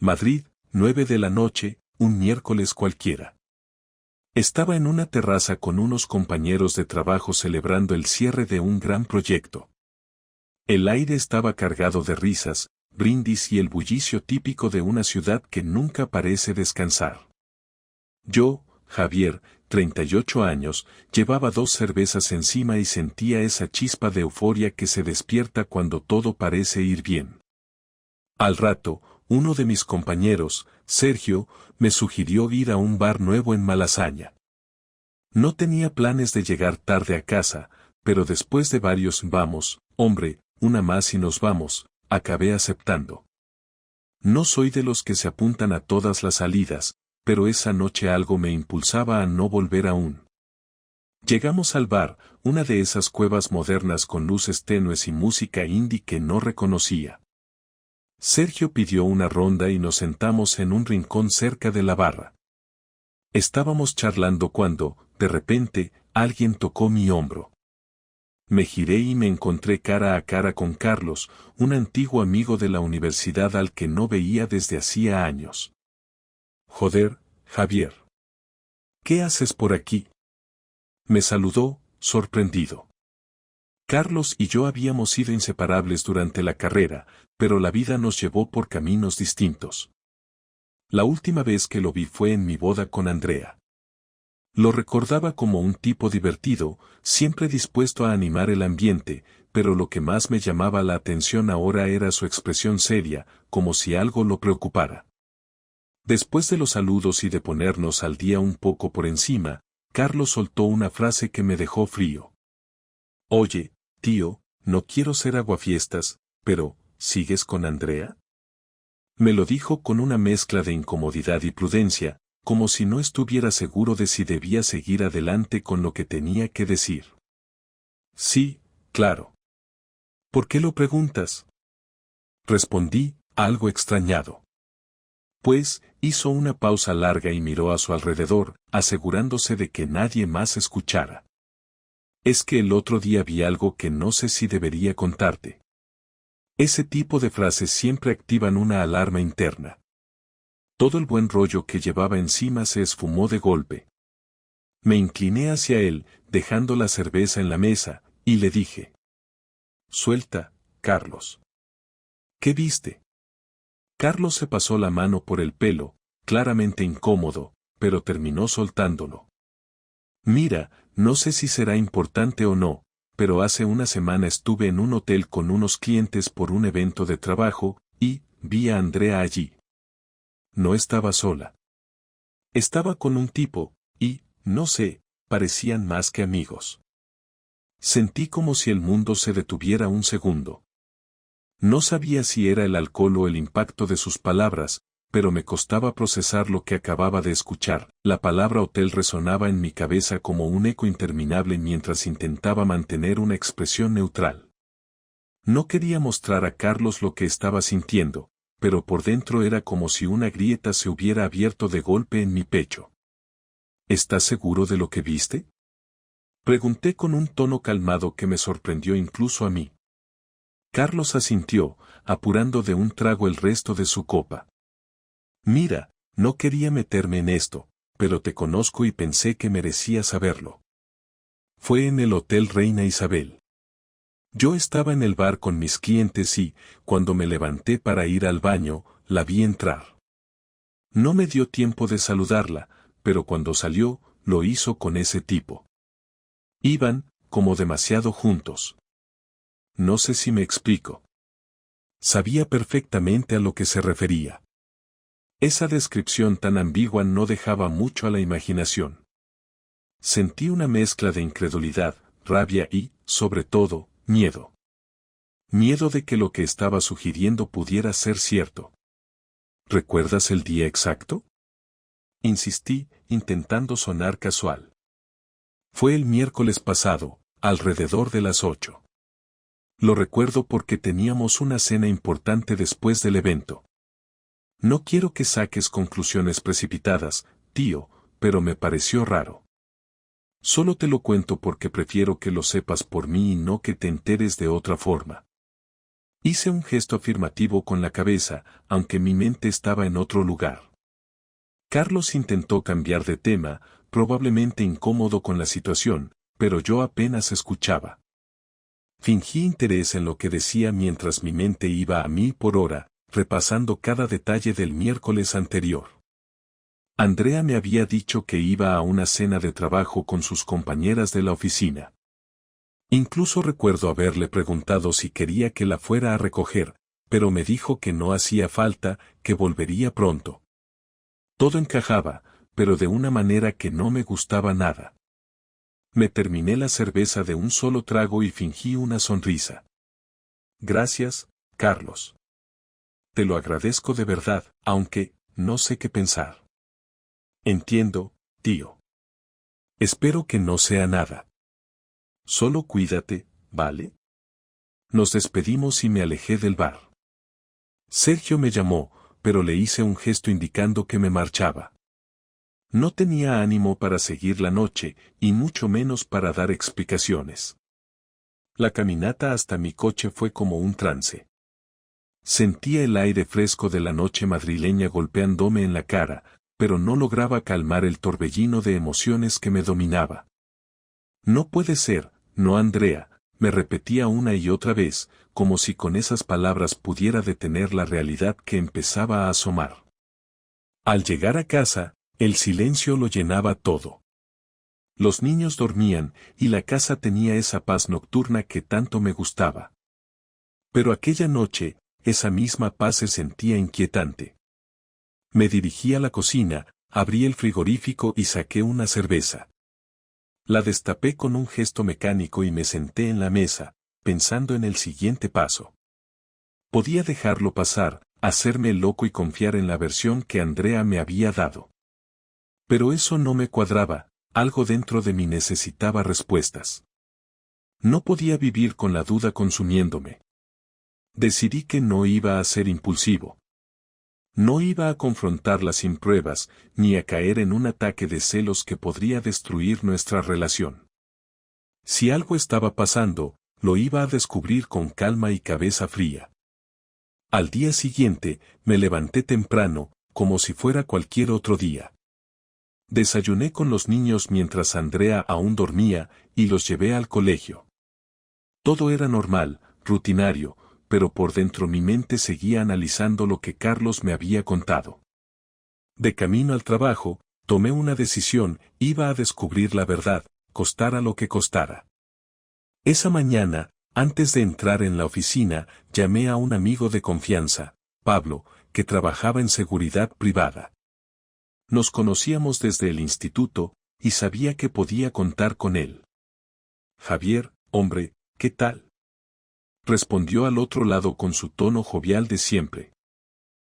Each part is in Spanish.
Madrid, 9 de la noche, un miércoles cualquiera. Estaba en una terraza con unos compañeros de trabajo celebrando el cierre de un gran proyecto. El aire estaba cargado de risas, brindis y el bullicio típico de una ciudad que nunca parece descansar. Yo, Javier, 38 años, llevaba 2 cervezas encima y sentía esa chispa de euforia que se despierta cuando todo parece ir bien. Al rato, uno de mis compañeros, Sergio, me sugirió ir a un bar nuevo en Malasaña. No tenía planes de llegar tarde a casa, pero después de varios vamos, hombre, una más y nos vamos, acabé aceptando. No soy de los que se apuntan a todas las salidas, pero esa noche algo me impulsaba a no volver aún. Llegamos al bar, una de esas cuevas modernas con luces tenues y música indie que no reconocía. Sergio pidió una ronda y nos sentamos en un rincón cerca de la barra. Estábamos charlando cuando, de repente, alguien tocó mi hombro. Me giré y me encontré cara a cara con Carlos, un antiguo amigo de la universidad al que no veía desde hacía años. Joder, Javier. ¿Qué haces por aquí? Me saludó, sorprendido. Carlos y yo habíamos sido inseparables durante la carrera, pero la vida nos llevó por caminos distintos. La última vez que lo vi fue en mi boda con Andrea. Lo recordaba como un tipo divertido, siempre dispuesto a animar el ambiente, pero lo que más me llamaba la atención ahora era su expresión seria, como si algo lo preocupara. Después de los saludos y de ponernos al día un poco por encima, Carlos soltó una frase que me dejó frío. Oye, tío, no quiero ser aguafiestas, pero, ¿sigues con Andrea? Me lo dijo con una mezcla de incomodidad y prudencia, como si no estuviera seguro de si debía seguir adelante con lo que tenía que decir. Sí, claro. ¿Por qué lo preguntas? Respondí, algo extrañado. Pues, hizo una pausa larga y miró a su alrededor, asegurándose de que nadie más escuchara. Es que el otro día vi algo que no sé si debería contarte. Ese tipo de frases siempre activan una alarma interna. Todo el buen rollo que llevaba encima se esfumó de golpe. Me incliné hacia él, dejando la cerveza en la mesa, y le dije. Suelta, Carlos. ¿Qué viste? Carlos se pasó la mano por el pelo, claramente incómodo, pero terminó soltándolo. Mira, no sé si será importante o no, pero hace una semana estuve en un hotel con unos clientes por un evento de trabajo, y vi a Andrea allí. No estaba sola. Estaba con un tipo, y, no sé, parecían más que amigos. Sentí como si el mundo se detuviera un segundo. No sabía si era el alcohol o el impacto de sus palabras, pero me costaba procesar lo que acababa de escuchar. La palabra hotel resonaba en mi cabeza como un eco interminable mientras intentaba mantener una expresión neutral. No quería mostrar a Carlos lo que estaba sintiendo, pero por dentro era como si una grieta se hubiera abierto de golpe en mi pecho. ¿Estás seguro de lo que viste? Pregunté con un tono calmado que me sorprendió incluso a mí. Carlos asintió, apurando de un trago el resto de su copa. Mira, no quería meterme en esto, pero te conozco y pensé que merecía saberlo. Fue en el Hotel Reina Isabel. Yo estaba en el bar con mis clientes y, cuando me levanté para ir al baño, la vi entrar. No me dio tiempo de saludarla, pero cuando salió, lo hizo con ese tipo. Iban, como demasiado juntos. No sé si me explico. Sabía perfectamente a lo que se refería. Esa descripción tan ambigua no dejaba mucho a la imaginación. Sentí una mezcla de incredulidad, rabia y, sobre todo, miedo. Miedo de que lo que estaba sugiriendo pudiera ser cierto. ¿Recuerdas el día exacto? Insistí, intentando sonar casual. Fue el miércoles pasado, alrededor de las 8. Lo recuerdo porque teníamos una cena importante después del evento. No quiero que saques conclusiones precipitadas, tío, pero me pareció raro. Solo te lo cuento porque prefiero que lo sepas por mí y no que te enteres de otra forma. Hice un gesto afirmativo con la cabeza, aunque mi mente estaba en otro lugar. Carlos intentó cambiar de tema, probablemente incómodo con la situación, pero yo apenas escuchaba. Fingí interés en lo que decía mientras mi mente iba a 1000 por hora, repasando cada detalle del miércoles anterior. Andrea me había dicho que iba a una cena de trabajo con sus compañeras de la oficina. Incluso recuerdo haberle preguntado si quería que la fuera a recoger, pero me dijo que no hacía falta, que volvería pronto. Todo encajaba, pero de una manera que no me gustaba nada. Me terminé la cerveza de un solo trago y fingí una sonrisa. Gracias, Carlos. Te lo agradezco de verdad, aunque, no sé qué pensar. Entiendo, tío. Espero que no sea nada. Solo cuídate, ¿vale? Nos despedimos y me alejé del bar. Sergio me llamó, pero le hice un gesto indicando que me marchaba. No tenía ánimo para seguir la noche, y mucho menos para dar explicaciones. La caminata hasta mi coche fue como un trance. Sentía el aire fresco de la noche madrileña golpeándome en la cara, pero no lograba calmar el torbellino de emociones que me dominaba. No puede ser, no Andrea, me repetía una y otra vez, como si con esas palabras pudiera detener la realidad que empezaba a asomar. Al llegar a casa, el silencio lo llenaba todo. Los niños dormían, y la casa tenía esa paz nocturna que tanto me gustaba. Pero aquella noche, esa misma paz se sentía inquietante. Me dirigí a la cocina, abrí el frigorífico y saqué una cerveza. La destapé con un gesto mecánico y me senté en la mesa, pensando en el siguiente paso. Podía dejarlo pasar, hacerme el loco y confiar en la versión que Andrea me había dado. Pero eso no me cuadraba, algo dentro de mí necesitaba respuestas. No podía vivir con la duda consumiéndome. Decidí que no iba a ser impulsivo. No iba a confrontarla sin pruebas, ni a caer en un ataque de celos que podría destruir nuestra relación. Si algo estaba pasando, lo iba a descubrir con calma y cabeza fría. Al día siguiente, me levanté temprano, como si fuera cualquier otro día. Desayuné con los niños mientras Andrea aún dormía, y los llevé al colegio. Todo era normal, rutinario, pero por dentro mi mente seguía analizando lo que Carlos me había contado. De camino al trabajo, tomé una decisión, iba a descubrir la verdad, costara lo que costara. Esa mañana, antes de entrar en la oficina, llamé a un amigo de confianza, Pablo, que trabajaba en seguridad privada. Nos conocíamos desde el instituto, y sabía que podía contar con él. Javier, hombre, ¿qué tal? Respondió al otro lado con su tono jovial de siempre.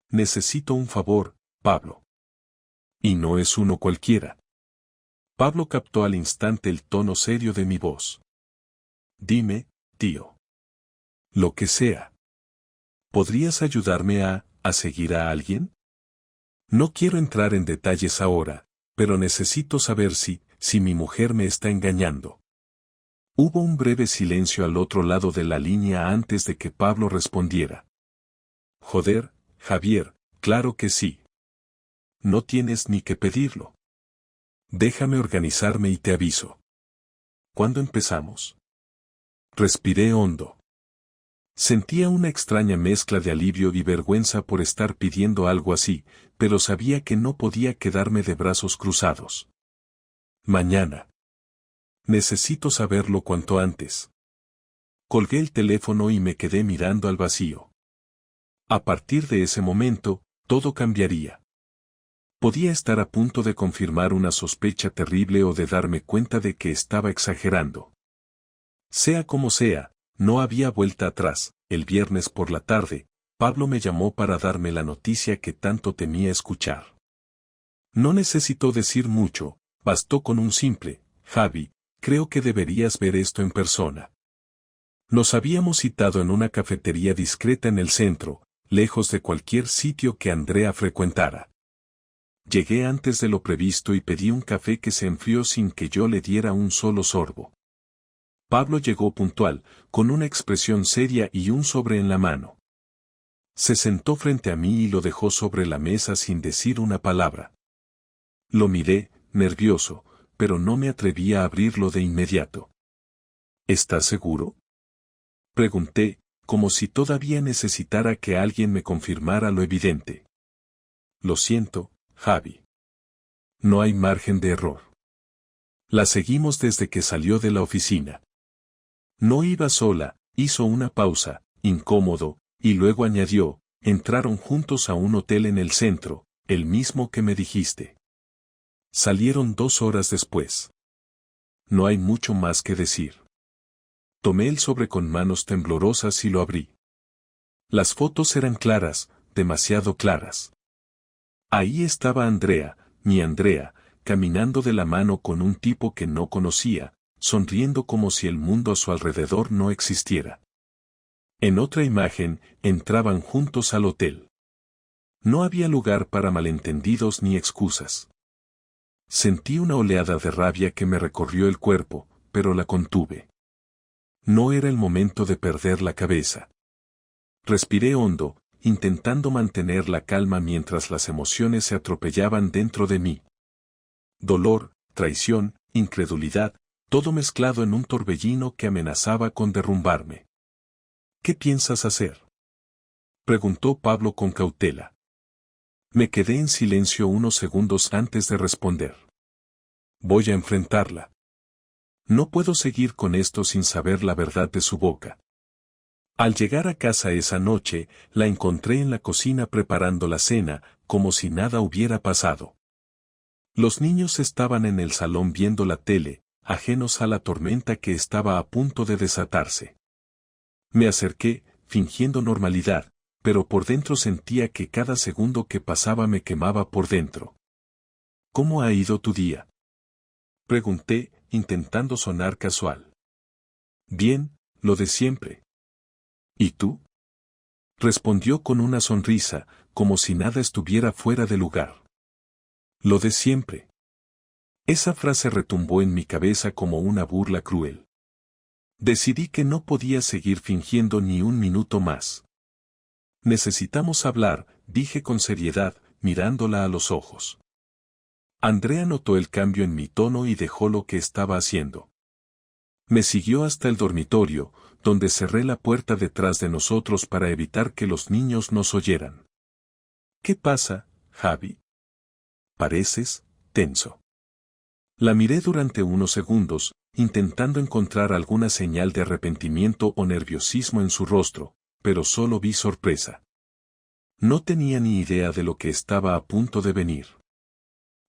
Necesito un favor, Pablo. Y no es uno cualquiera. Pablo captó al instante el tono serio de mi voz. Dime, tío. Lo que sea. ¿Podrías ayudarme a seguir a alguien? No quiero entrar en detalles ahora, pero necesito saber si mi mujer me está engañando. Hubo un breve silencio al otro lado de la línea antes de que Pablo respondiera. Joder, Javier, claro que sí. No tienes ni que pedirlo. Déjame organizarme y te aviso. ¿Cuándo empezamos? Respiré hondo. Sentía una extraña mezcla de alivio y vergüenza por estar pidiendo algo así, pero sabía que no podía quedarme de brazos cruzados. Mañana. Necesito saberlo cuanto antes. Colgué el teléfono y me quedé mirando al vacío. A partir de ese momento, todo cambiaría. Podía estar a punto de confirmar una sospecha terrible o de darme cuenta de que estaba exagerando. Sea como sea, no había vuelta atrás. El viernes por la tarde, Pablo me llamó para darme la noticia que tanto temía escuchar. No necesitó decir mucho, bastó con un simple, Javi, creo que deberías ver esto en persona. Nos habíamos citado en una cafetería discreta en el centro, lejos de cualquier sitio que Andrea frecuentara. Llegué antes de lo previsto y pedí un café que se enfrió sin que yo le diera un solo sorbo. Pablo llegó puntual, con una expresión seria y un sobre en la mano. Se sentó frente a mí y lo dejó sobre la mesa sin decir una palabra. Lo miré, nervioso, pero no me atreví a abrirlo de inmediato. ¿Estás seguro?, pregunté, como si todavía necesitara que alguien me confirmara lo evidente. Lo siento, Javi. No hay margen de error. La seguimos desde que salió de la oficina. No iba sola, hizo una pausa, incómodo, y luego añadió, entraron juntos a un hotel en el centro, el mismo que me dijiste. Salieron 2 horas después. No hay mucho más que decir. Tomé el sobre con manos temblorosas y lo abrí. Las fotos eran claras, demasiado claras. Ahí estaba Andrea, mi Andrea, caminando de la mano con un tipo que no conocía, sonriendo como si el mundo a su alrededor no existiera. En otra imagen, entraban juntos al hotel. No había lugar para malentendidos ni excusas. Sentí una oleada de rabia que me recorrió el cuerpo, pero la contuve. No era el momento de perder la cabeza. Respiré hondo, intentando mantener la calma mientras las emociones se atropellaban dentro de mí. Dolor, traición, incredulidad, todo mezclado en un torbellino que amenazaba con derrumbarme. ¿Qué piensas hacer?, preguntó Pablo con cautela. Me quedé en silencio unos segundos antes de responder. Voy a enfrentarla. No puedo seguir con esto sin saber la verdad de su boca. Al llegar a casa esa noche, la encontré en la cocina preparando la cena, como si nada hubiera pasado. Los niños estaban en el salón viendo la tele, ajenos a la tormenta que estaba a punto de desatarse. Me acerqué, fingiendo normalidad, pero por dentro sentía que cada segundo que pasaba me quemaba por dentro. ¿Cómo ha ido tu día?, pregunté, intentando sonar casual. Bien, lo de siempre. ¿Y tú?, respondió con una sonrisa, como si nada estuviera fuera de lugar. Lo de siempre. Esa frase retumbó en mi cabeza como una burla cruel. Decidí que no podía seguir fingiendo ni un minuto más. Necesitamos hablar, dije con seriedad, mirándola a los ojos. Andrea notó el cambio en mi tono y dejó lo que estaba haciendo. Me siguió hasta el dormitorio, donde cerré la puerta detrás de nosotros para evitar que los niños nos oyeran. ¿Qué pasa, Javi? Pareces tenso. La miré durante unos segundos, intentando encontrar alguna señal de arrepentimiento o nerviosismo en su rostro, pero solo vi sorpresa. No tenía ni idea de lo que estaba a punto de venir.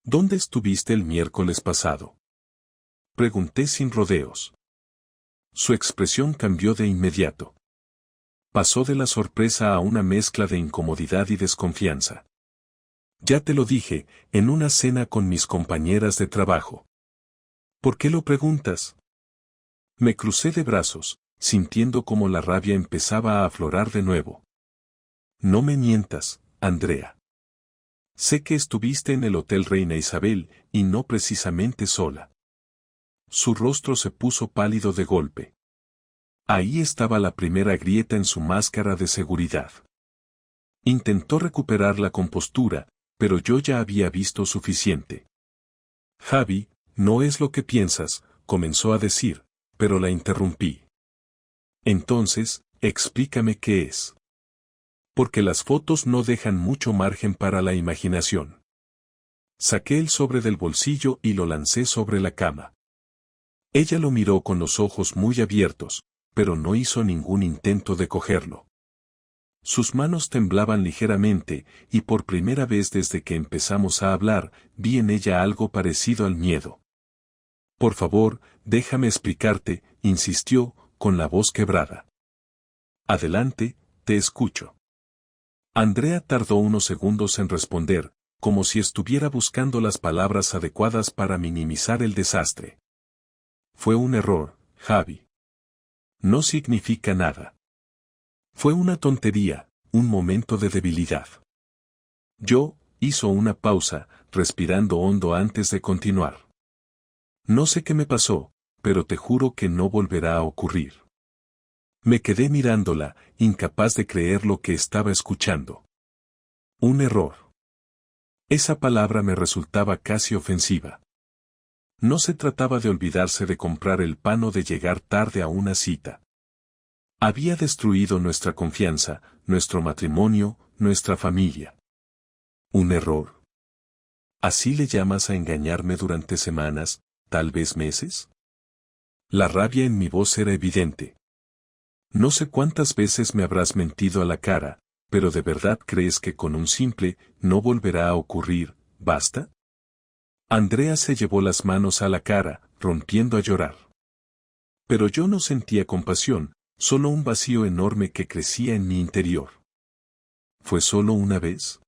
¿Dónde estuviste el miércoles pasado?, pregunté sin rodeos. Su expresión cambió de inmediato. Pasó de la sorpresa a una mezcla de incomodidad y desconfianza. Ya te lo dije, en una cena con mis compañeras de trabajo. ¿Por qué lo preguntas? Me crucé de brazos, sintiendo como la rabia empezaba a aflorar de nuevo. No me mientas, Andrea. Sé que estuviste en el Hotel Reina Isabel, y no precisamente sola. Su rostro se puso pálido de golpe. Ahí estaba la primera grieta en su máscara de seguridad. Intentó recuperar la compostura, pero yo ya había visto suficiente. Javi, no es lo que piensas, comenzó a decir, pero la interrumpí. Entonces, explícame qué es. Porque las fotos no dejan mucho margen para la imaginación. Saqué el sobre del bolsillo y lo lancé sobre la cama. Ella lo miró con los ojos muy abiertos, pero no hizo ningún intento de cogerlo. Sus manos temblaban ligeramente, y por primera vez desde que empezamos a hablar, vi en ella algo parecido al miedo. Por favor, déjame explicarte, insistió, con la voz quebrada. Adelante, te escucho. Andrea tardó unos segundos en responder, como si estuviera buscando las palabras adecuadas para minimizar el desastre. Fue un error, Javi. No significa nada. Fue una tontería, un momento de debilidad. Hizo una pausa, respirando hondo antes de continuar. No sé qué me pasó, pero te juro que no volverá a ocurrir. Me quedé mirándola, incapaz de creer lo que estaba escuchando. Un error. Esa palabra me resultaba casi ofensiva. No se trataba de olvidarse de comprar el pan o de llegar tarde a una cita. Había destruido nuestra confianza, nuestro matrimonio, nuestra familia. ¿Un error? ¿Así le llamas a engañarme durante semanas, tal vez meses? La rabia en mi voz era evidente. No sé cuántas veces me habrás mentido a la cara, pero ¿de verdad crees que con un simple no volverá a ocurrir, basta? Andrea se llevó las manos a la cara, rompiendo a llorar. Pero yo no sentía compasión, solo un vacío enorme que crecía en mi interior. ¿Fue solo una vez?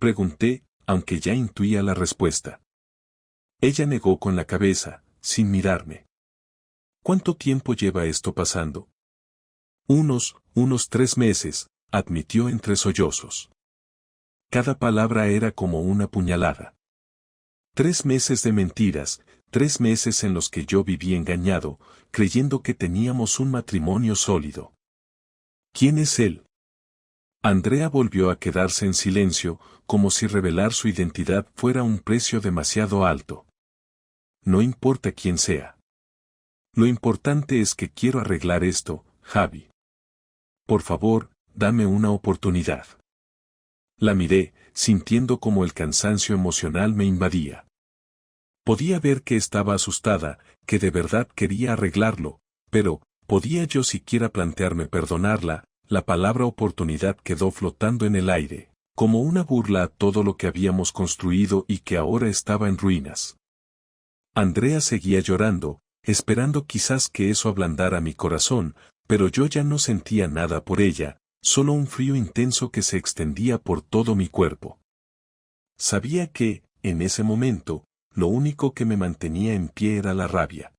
Pregunté, aunque ya intuía la respuesta. Ella negó con la cabeza, sin mirarme. ¿Cuánto tiempo lleva esto pasando? Unos 3 meses, admitió entre sollozos. Cada palabra era como una puñalada. 3 meses de mentiras, 3 meses en los que yo viví engañado, creyendo que teníamos un matrimonio sólido. ¿Quién es él? Andrea volvió a quedarse en silencio, como si revelar su identidad fuera un precio demasiado alto. No importa quién sea. Lo importante es que quiero arreglar esto, Javi. Por favor, dame una oportunidad. La miré, sintiendo como el cansancio emocional me invadía. Podía ver que estaba asustada, que de verdad quería arreglarlo, pero, ¿podía yo siquiera plantearme perdonarla? La palabra oportunidad quedó flotando en el aire, como una burla a todo lo que habíamos construido y que ahora estaba en ruinas. Andrea seguía llorando, esperando quizás que eso ablandara mi corazón, pero yo ya no sentía nada por ella, solo un frío intenso que se extendía por todo mi cuerpo. Sabía que, en ese momento, lo único que me mantenía en pie era la rabia.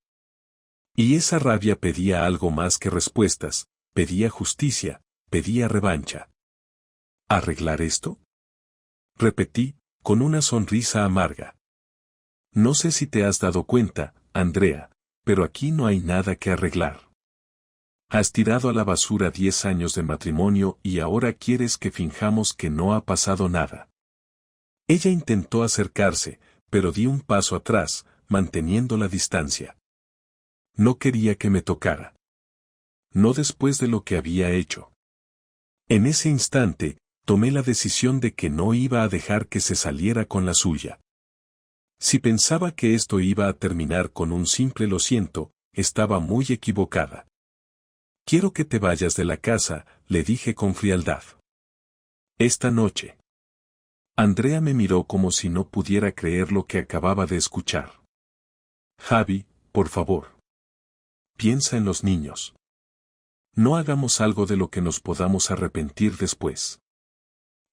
Y esa rabia pedía algo más que respuestas, pedía justicia, pedía revancha. ¿Arreglar esto? Repetí, con una sonrisa amarga. No sé si te has dado cuenta, Andrea, pero aquí no hay nada que arreglar. Has tirado a la basura 10 años de matrimonio y ahora quieres que finjamos que no ha pasado nada. Ella intentó acercarse, pero di un paso atrás, manteniendo la distancia. No quería que me tocara. No después de lo que había hecho. En ese instante, tomé la decisión de que no iba a dejar que se saliera con la suya. Si pensaba que esto iba a terminar con un simple lo siento, estaba muy equivocada. Quiero que te vayas de la casa, le dije con frialdad. Esta noche. Andrea me miró como si no pudiera creer lo que acababa de escuchar. Javi, por favor. Piensa en los niños. No hagamos algo de lo que nos podamos arrepentir después.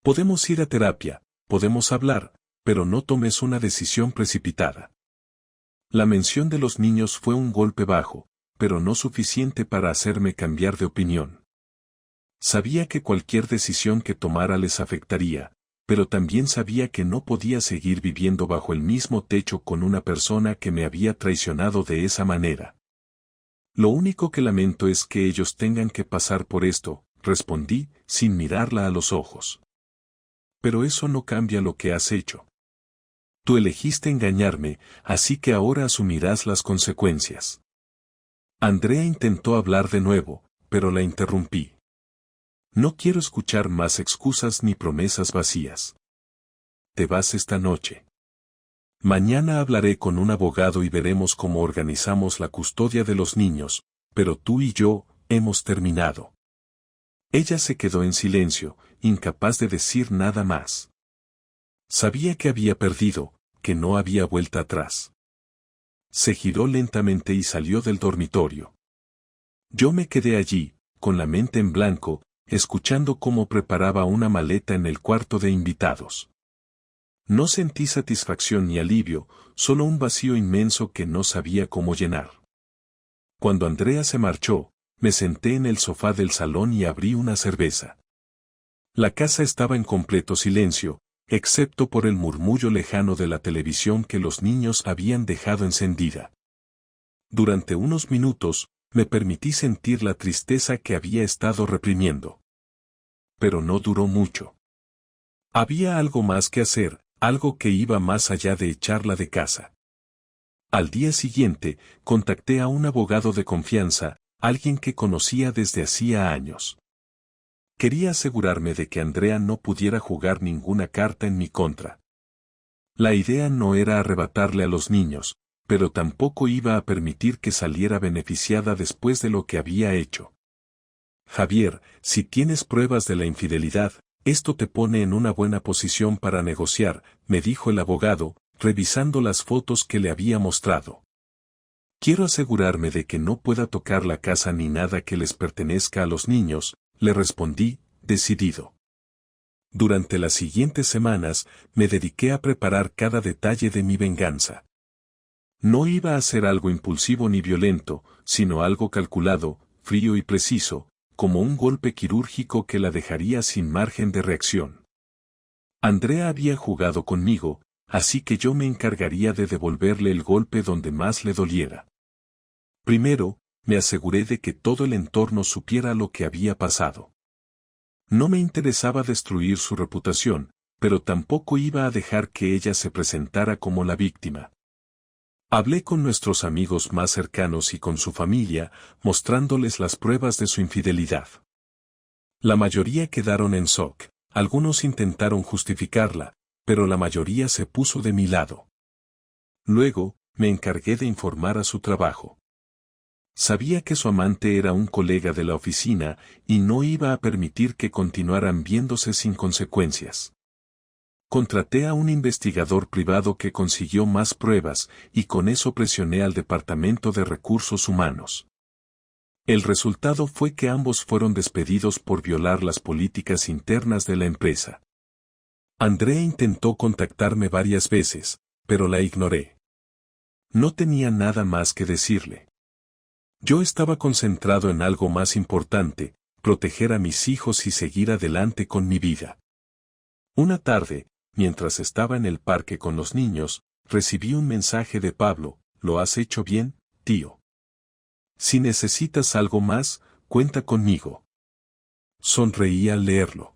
Podemos ir a terapia, podemos hablar, pero no tomes una decisión precipitada. La mención de los niños fue un golpe bajo, pero no suficiente para hacerme cambiar de opinión. Sabía que cualquier decisión que tomara les afectaría, pero también sabía que no podía seguir viviendo bajo el mismo techo con una persona que me había traicionado de esa manera. Lo único que lamento es que ellos tengan que pasar por esto, respondí, sin mirarla a los ojos. Pero eso no cambia lo que has hecho. Tú elegiste engañarme, así que ahora asumirás las consecuencias. Andrea intentó hablar de nuevo, pero la interrumpí. No quiero escuchar más excusas ni promesas vacías. Te vas esta noche. Mañana hablaré con un abogado y veremos cómo organizamos la custodia de los niños, pero tú y yo, hemos terminado. Ella se quedó en silencio, incapaz de decir nada más. Sabía que había perdido, que no había vuelta atrás. Se giró lentamente y salió del dormitorio. Yo me quedé allí, con la mente en blanco, escuchando cómo preparaba una maleta en el cuarto de invitados. No sentí satisfacción ni alivio, solo un vacío inmenso que no sabía cómo llenar. Cuando Andrea se marchó, me senté en el sofá del salón y abrí una cerveza. La casa estaba en completo silencio, excepto por el murmullo lejano de la televisión que los niños habían dejado encendida. Durante unos minutos, me permití sentir la tristeza que había estado reprimiendo. Pero no duró mucho. Había algo más que hacer, algo que iba más allá de echarla de casa. Al día siguiente, contacté a un abogado de confianza, alguien que conocía desde hacía años. Quería asegurarme de que Andrea no pudiera jugar ninguna carta en mi contra. La idea no era arrebatarle a los niños, pero tampoco iba a permitir que saliera beneficiada después de lo que había hecho. Javier, si tienes pruebas de la infidelidad, esto te pone en una buena posición para negociar, me dijo el abogado, revisando las fotos que le había mostrado. Quiero asegurarme de que no pueda tocar la casa ni nada que les pertenezca a los niños, le respondí, decidido. Durante las siguientes semanas, me dediqué a preparar cada detalle de mi venganza. No iba a ser algo impulsivo ni violento, sino algo calculado, frío y preciso, como un golpe quirúrgico que la dejaría sin margen de reacción. Andrea había jugado conmigo, así que yo me encargaría de devolverle el golpe donde más le doliera. Primero, me aseguré de que todo el entorno supiera lo que había pasado. No me interesaba destruir su reputación, pero tampoco iba a dejar que ella se presentara como la víctima. Hablé con nuestros amigos más cercanos y con su familia, mostrándoles las pruebas de su infidelidad. La mayoría quedaron en shock, algunos intentaron justificarla, pero la mayoría se puso de mi lado. Luego, me encargué de informar a su trabajo. Sabía que su amante era un colega de la oficina y no iba a permitir que continuaran viéndose sin consecuencias. Contraté a un investigador privado que consiguió más pruebas y con eso presioné al Departamento de Recursos Humanos. El resultado fue que ambos fueron despedidos por violar las políticas internas de la empresa. Andrea intentó contactarme varias veces, pero la ignoré. No tenía nada más que decirle. Yo estaba concentrado en algo más importante, proteger a mis hijos y seguir adelante con mi vida. Una tarde, mientras estaba en el parque con los niños, recibí un mensaje de Pablo: «¿Lo has hecho bien, tío? Si necesitas algo más, cuenta conmigo». Sonreí al leerlo.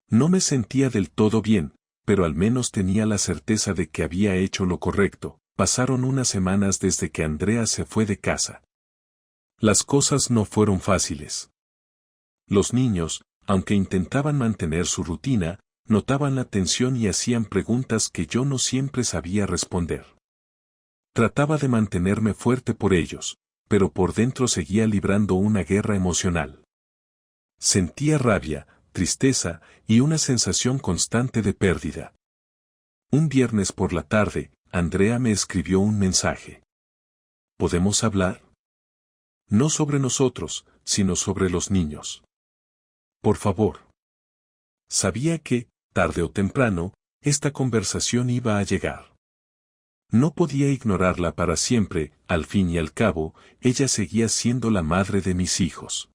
No me sentía del todo bien, pero al menos tenía la certeza de que había hecho lo correcto. Pasaron unas semanas desde que Andrea se fue de casa. Las cosas no fueron fáciles. Los niños, aunque intentaban mantener su rutina, notaban la tensión y hacían preguntas que yo no siempre sabía responder. Trataba de mantenerme fuerte por ellos, pero por dentro seguía librando una guerra emocional. Sentía rabia, tristeza y una sensación constante de pérdida. Un viernes por la tarde, Andrea me escribió un mensaje. ¿Podemos hablar? No sobre nosotros, sino sobre los niños. Por favor. Sabía que, tarde o temprano, esta conversación iba a llegar. No podía ignorarla para siempre, al fin y al cabo, ella seguía siendo la madre de mis hijos.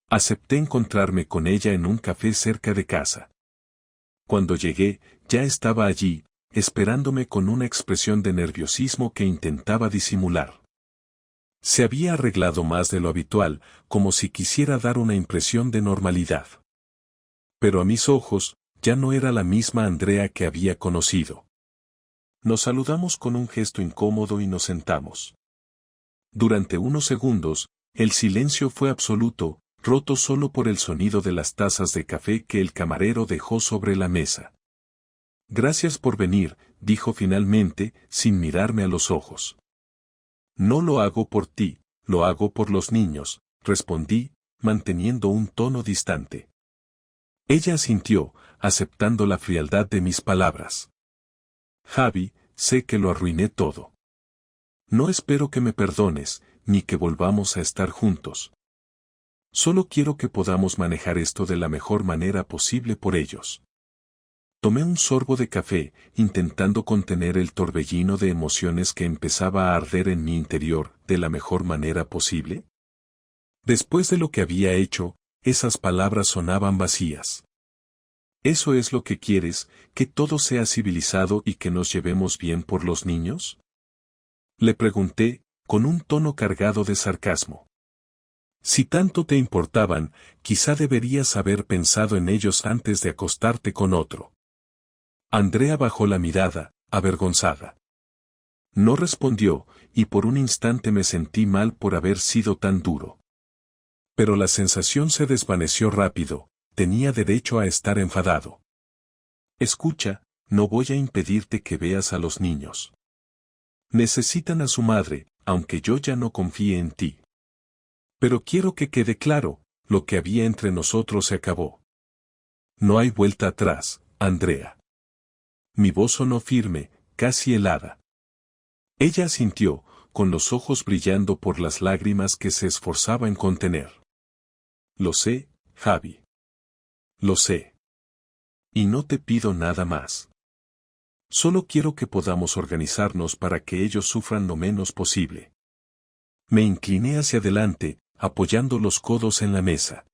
Acepté encontrarme con ella en un café cerca de casa. Cuando llegué, ya estaba allí, esperándome con una expresión de nerviosismo que intentaba disimular. Se había arreglado más de lo habitual, como si quisiera dar una impresión de normalidad. Pero a mis ojos, ya no era la misma Andrea que había conocido. Nos saludamos con un gesto incómodo y nos sentamos. Durante unos segundos, el silencio fue absoluto, roto solo por el sonido de las tazas de café que el camarero dejó sobre la mesa. «Gracias por venir», dijo finalmente, sin mirarme a los ojos. «No lo hago por ti, lo hago por los niños», respondí, manteniendo un tono distante. Ella asintió, aceptando la frialdad de mis palabras. «Javi, sé que lo arruiné todo. No espero que me perdones, ni que volvamos a estar juntos. Solo quiero que podamos manejar esto de la mejor manera posible por ellos». Tomé un sorbo de café, intentando contener el torbellino de emociones que empezaba a arder en mi interior. ¿De la mejor manera posible? Después de lo que había hecho, esas palabras sonaban vacías. ¿Eso es lo que quieres, que todo sea civilizado y que nos llevemos bien por los niños?, le pregunté, con un tono cargado de sarcasmo. Si tanto te importaban, quizá deberías haber pensado en ellos antes de acostarte con otro. Andrea bajó la mirada, avergonzada. No respondió, y por un instante me sentí mal por haber sido tan duro. Pero la sensación se desvaneció rápido, tenía derecho a estar enfadado. Escucha, no voy a impedirte que veas a los niños. Necesitan a su madre, aunque yo ya no confíe en ti. Pero quiero que quede claro, lo que había entre nosotros se acabó. No hay vuelta atrás, Andrea. Mi voz sonó firme, casi helada. Ella asintió, con los ojos brillando por las lágrimas que se esforzaba en contener. Lo sé, Javi. Lo sé. Y no te pido nada más. Solo quiero que podamos organizarnos para que ellos sufran lo menos posible. Me incliné hacia adelante, apoyando los codos en la mesa.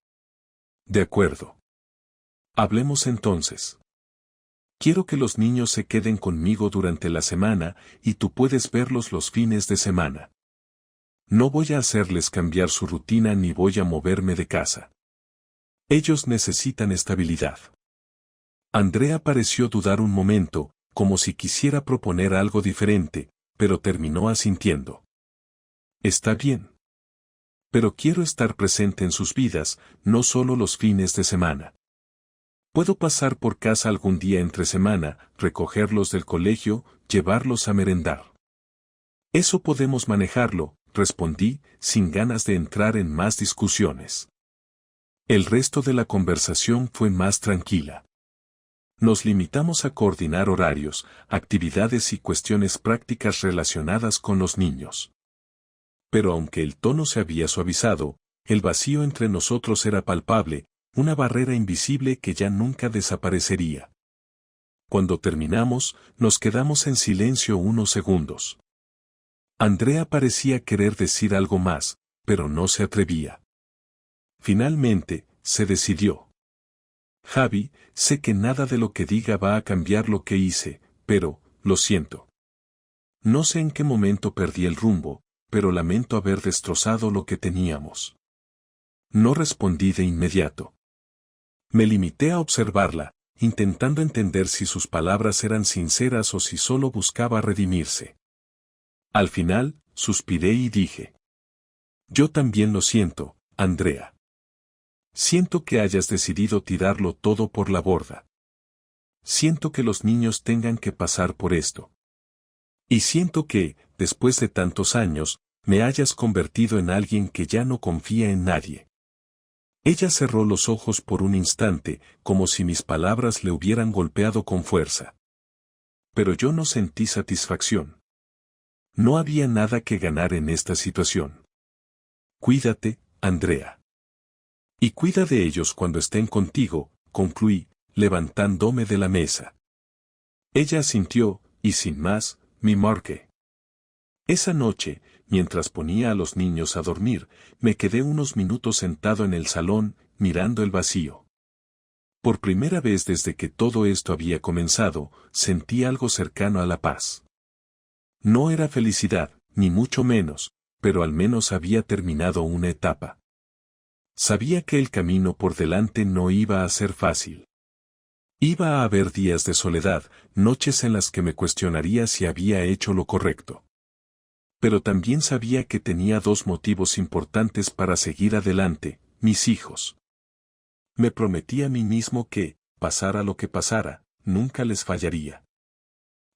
De acuerdo. Hablemos entonces. Quiero que los niños se queden conmigo durante la semana y tú puedes verlos los fines de semana. No voy a hacerles cambiar su rutina ni voy a moverme de casa. Ellos necesitan estabilidad. Andrea pareció dudar un momento, como si quisiera proponer algo diferente, pero terminó asintiendo. Está bien. Pero quiero estar presente en sus vidas, no solo los fines de semana. Puedo pasar por casa algún día entre semana, recogerlos del colegio, llevarlos a merendar. Eso podemos manejarlo, respondí, sin ganas de entrar en más discusiones. El resto de la conversación fue más tranquila. Nos limitamos a coordinar horarios, actividades y cuestiones prácticas relacionadas con los niños. Pero aunque el tono se había suavizado, el vacío entre nosotros era palpable, una barrera invisible que ya nunca desaparecería. Cuando terminamos, nos quedamos en silencio unos segundos. Andrea parecía querer decir algo más, pero no se atrevía. Finalmente, se decidió. Javi, sé que nada de lo que diga va a cambiar lo que hice, pero, lo siento. No sé en qué momento perdí el rumbo, pero lamento haber destrozado lo que teníamos. No respondí de inmediato. Me limité a observarla, intentando entender si sus palabras eran sinceras o si solo buscaba redimirse. Al final, suspiré y dije. Yo también lo siento, Andrea. Siento que hayas decidido tirarlo todo por la borda. Siento que los niños tengan que pasar por esto. Y siento que, después de tantos años, me hayas convertido en alguien que ya no confía en nadie. Ella cerró los ojos por un instante, como si mis palabras le hubieran golpeado con fuerza. Pero yo no sentí satisfacción. No había nada que ganar en esta situación. Cuídate, Andrea. Y cuida de ellos cuando estén contigo, concluí, levantándome de la mesa. Ella asintió, y sin más, me marqué. Esa noche, mientras ponía a los niños a dormir, me quedé unos minutos sentado en el salón, mirando el vacío. Por primera vez desde que todo esto había comenzado, sentí algo cercano a la paz. No era felicidad, ni mucho menos, pero al menos había terminado una etapa. Sabía que el camino por delante no iba a ser fácil. Iba a haber días de soledad, noches en las que me cuestionaría si había hecho lo correcto. Pero también sabía que tenía dos motivos importantes para seguir adelante, mis hijos. Me prometí a mí mismo que, pasara lo que pasara, nunca les fallaría.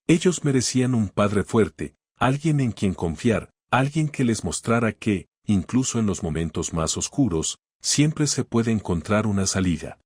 Ellos merecían un padre fuerte, alguien en quien confiar, alguien que les mostrara que, incluso en los momentos más oscuros, siempre se puede encontrar una salida.